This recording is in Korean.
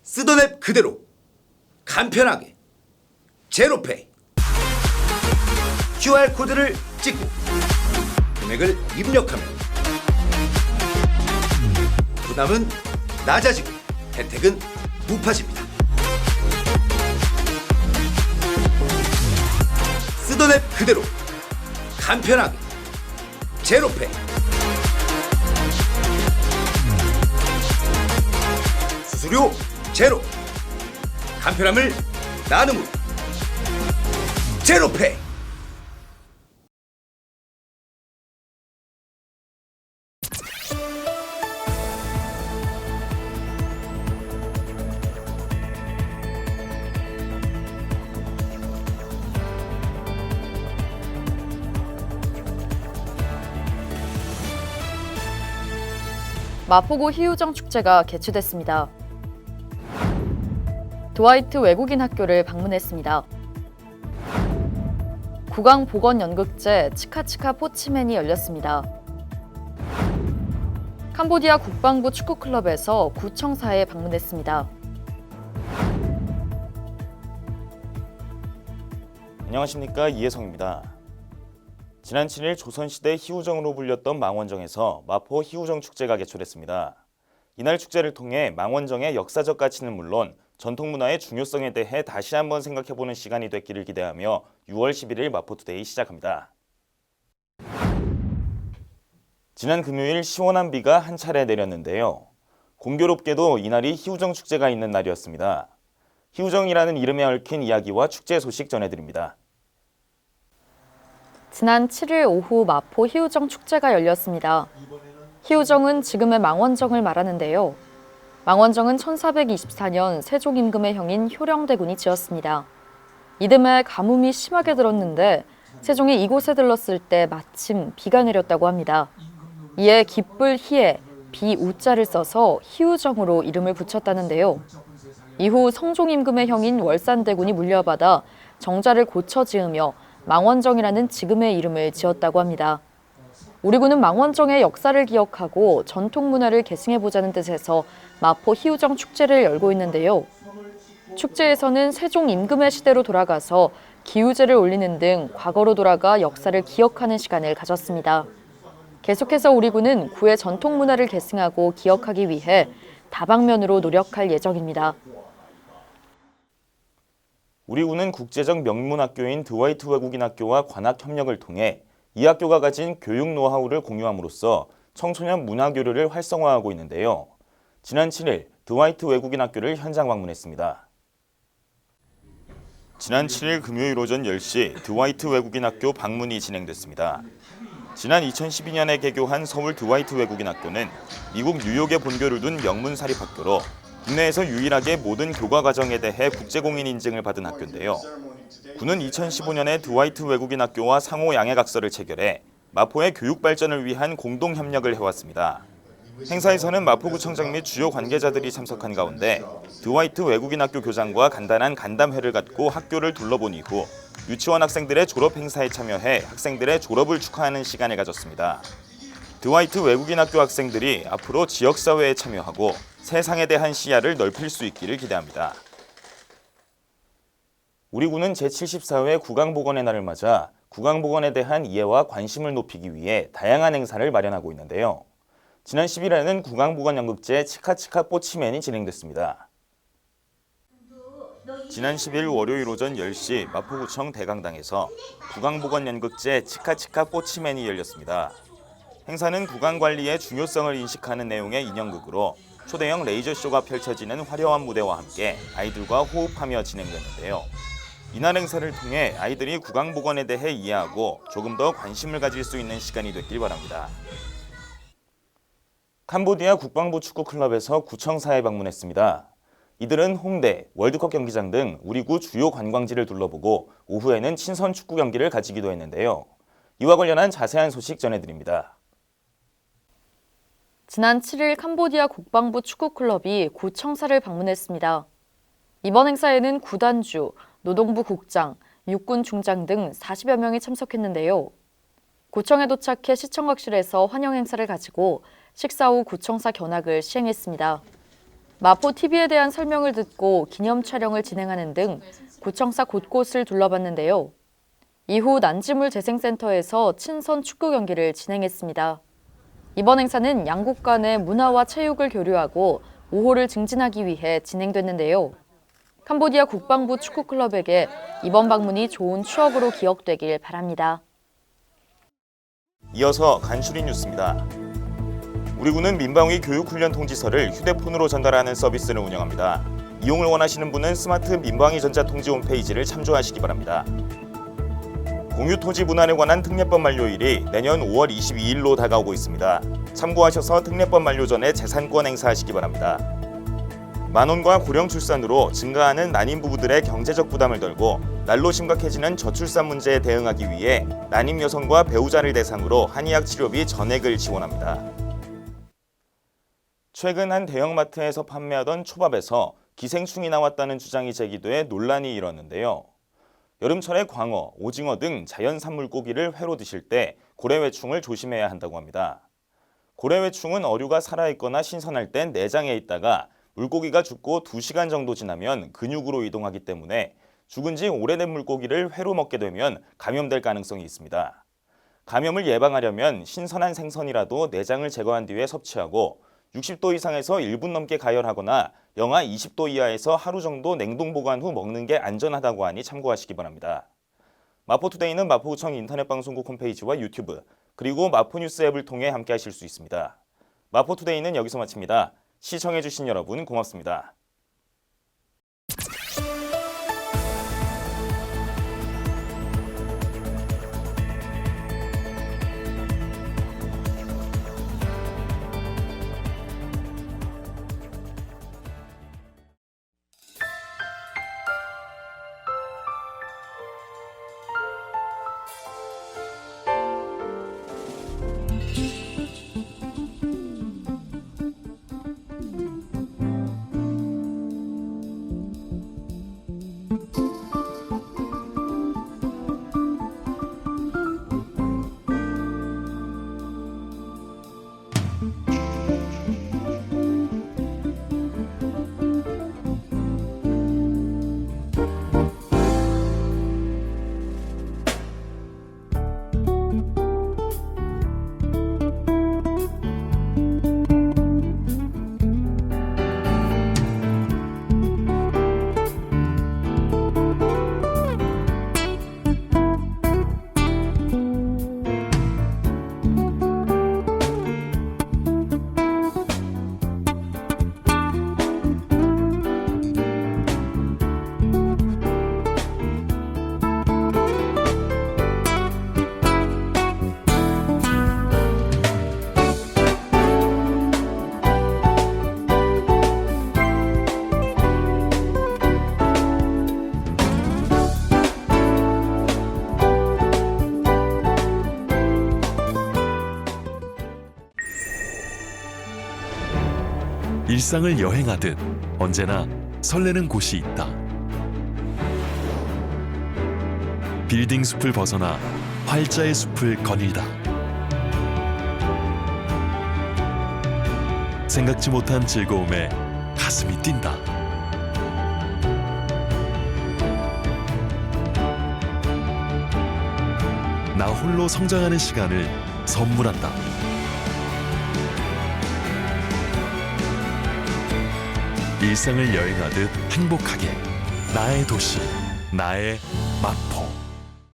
쓰던 앱 그대로 간편하게 제로페이. QR코드를 찍고 금액을 입력하면 부담은 낮아지고 혜택은 높아집니다. 쓰던 앱 그대로 간편하게 제로페이. 수수료 제로, 간편함을 나눔으로 제로페이. 마포구 희우정 축제가 개최됐습니다. 드와이트 외국인 학교를 방문했습니다. 국왕복원연극제 치카치카 포치맨이 열렸습니다. 캄보디아 국방부 축구클럽에서 구청사에 방문했습니다. 안녕하십니까, 이혜성입니다. 지난 7일 조선시대 희우정으로 불렸던 망원정에서 마포 희우정 축제가 개최됐습니다. 이날 축제를 통해 망원정의 역사적 가치는 물론 전통문화의 중요성에 대해 다시 한번 생각해보는 시간이 됐기를 기대하며 6월 11일 마포투데이 시작합니다. 지난 금요일 시원한 비가 한 차례 내렸는데요. 공교롭게도 이날이 희우정 축제가 있는 날이었습니다. 희우정이라는 이름에 얽힌 이야기와 축제 소식 전해드립니다. 지난 7일 오후 마포 희우정 축제가 열렸습니다. 희우정은 지금의 망원정을 말하는데요. 망원정은 1424년 세종 임금의 형인 효령대군이 지었습니다. 이듬해 가뭄이 심하게 들었는데 세종이 이곳에 들렀을 때 마침 비가 내렸다고 합니다. 이에 기쁠 희에 비우자를 써서 희우정으로 이름을 붙였다는데요. 이후 성종 임금의 형인 월산대군이 물려받아 정자를 고쳐 지으며 망원정이라는 지금의 이름을 지었다고 합니다. 우리 군은 망원정의 역사를 기억하고 전통문화를 계승해보자는 뜻에서 마포 희우정 축제를 열고 있는데요. 축제에서는 세종 임금의 시대로 돌아가서 기우제를 올리는 등 과거로 돌아가 역사를 기억하는 시간을 가졌습니다. 계속해서 우리 군은 구의 전통문화를 계승하고 기억하기 위해 다방면으로 노력할 예정입니다. 우리 군은 국제적 명문학교인 드와이트 외국인 학교와 관학 협력을 통해 이 학교가 가진 교육 노하우를 공유함으로써 청소년 문화 교류를 활성화하고 있는데요. 지난 7일 드와이트 외국인 학교를 현장 방문했습니다. 지난 7일 금요일 오전 10시 드와이트 외국인 학교 방문이 진행됐습니다. 지난 2012년에 개교한 서울 드와이트 외국인 학교는 미국 뉴욕에 본교를 둔 명문 사립학교로 국내에서 유일하게 모든 교과 과정에 대해 국제공인 인증을 받은 학교인데요. 군은 2015년에 드와이트 외국인 학교와 상호 양해각서를 체결해 마포의 교육 발전을 위한 공동 협력을 해왔습니다. 행사에서는 마포구청장 및 주요 관계자들이 참석한 가운데 드와이트 외국인 학교 교장과 간단한 간담회를 갖고 학교를 둘러본 이후 유치원 학생들의 졸업 행사에 참여해 학생들의 졸업을 축하하는 시간을 가졌습니다. 드와이트 외국인 학교 학생들이 앞으로 지역사회에 참여하고 세상에 대한 시야를 넓힐 수 있기를 기대합니다. 우리 군은 제74회 국왕복원의 날을 맞아 국왕복원에 대한 이해와 관심을 높이기 위해 다양한 행사를 마련하고 있는데요. 지난 10일에는 국왕복원 연극제 치카치카 포치맨이 진행됐습니다. 지난 10일 월요일 오전 10시 마포구청 대강당에서 국왕복원 연극제 치카치카 포치맨이 열렸습니다. 행사는 국왕 관리의 중요성을 인식하는 내용의 인형극으로 초대형 레이저쇼가 펼쳐지는 화려한 무대와 함께 아이들과 호흡하며 진행됐는데요. 이날 행사를 통해 아이들이 국왕복원에 대해 이해하고 조금 더 관심을 가질 수 있는 시간이 됐길 바랍니다. 캄보디아 국방부 축구클럽에서 구청사에 방문했습니다. 이들은 홍대, 월드컵 경기장 등 우리 구 주요 관광지를 둘러보고 오후에는 친선 축구 경기를 가지기도 했는데요. 이와 관련한 자세한 소식 전해드립니다. 지난 7일 캄보디아 국방부 축구클럽이 구청사를 방문했습니다. 이번 행사에는 구단주, 노동부 국장, 육군 중장 등 40여 명이 참석했는데요. 구청에 도착해 시청각실에서 환영 행사를 가지고 식사 후 구청사 견학을 시행했습니다. 마포 TV에 대한 설명을 듣고 기념 촬영을 진행하는 등 구청사 곳곳을 둘러봤는데요. 이후 난지물 재생센터에서 친선 축구 경기를 진행했습니다. 이번 행사는 양국 간의 문화와 체육을 교류하고 우호를 증진하기 위해 진행됐는데요. 캄보디아 국방부 축구클럽에게 이번 방문이 좋은 추억으로 기억되길 바랍니다. 이어서 간추린 뉴스입니다. 우리 군은 민방위 교육훈련 통지서를 휴대폰으로 전달하는 서비스를 운영합니다. 이용을 원하시는 분은 스마트 민방위 전자통지 홈페이지를 참조하시기 바랍니다. 공유토지 분할에 관한 특례법 만료일이 내년 5월 22일로 다가오고 있습니다. 참고하셔서 특례법 만료 전에 재산권 행사하시기 바랍니다. 만원과 고령 출산으로 증가하는 난임 부부들의 경제적 부담을 덜고 날로 심각해지는 저출산 문제에 대응하기 위해 난임 여성과 배우자를 대상으로 한의학 치료비 전액을 지원합니다. 최근 한 대형마트에서 판매하던 초밥에서 기생충이 나왔다는 주장이 제기돼 논란이 일었는데요. 여름철에 광어, 오징어 등 자연산 물고기를 회로 드실 때 고래회충을 조심해야 한다고 합니다. 고래회충은 어류가 살아있거나 신선할 땐 내장에 있다가 물고기가 죽고 2시간 정도 지나면 근육으로 이동하기 때문에 죽은 지 오래된 물고기를 회로 먹게 되면 감염될 가능성이 있습니다. 감염을 예방하려면 신선한 생선이라도 내장을 제거한 뒤에 섭취하고 60도 이상에서 1분 넘게 가열하거나 영하 20도 이하에서 하루 정도 냉동 보관 후 먹는 게 안전하다고 하니 참고하시기 바랍니다. 마포투데이는 마포구청 인터넷방송국 홈페이지와 유튜브 그리고 마포뉴스 앱을 통해 함께하실 수 있습니다. 마포투데이는 여기서 마칩니다. 시청해주신 여러분 고맙습니다. 일상을 여행하듯 언제나 설레는 곳이 있다. 빌딩 숲을 벗어나 활자의 숲을 거닐다. 생각지 못한 즐거움에 가슴이 뛴다. 나 홀로 성장하는 시간을 선물한다. 일상을 여행하듯 행복하게 나의 도시, 나의 마포.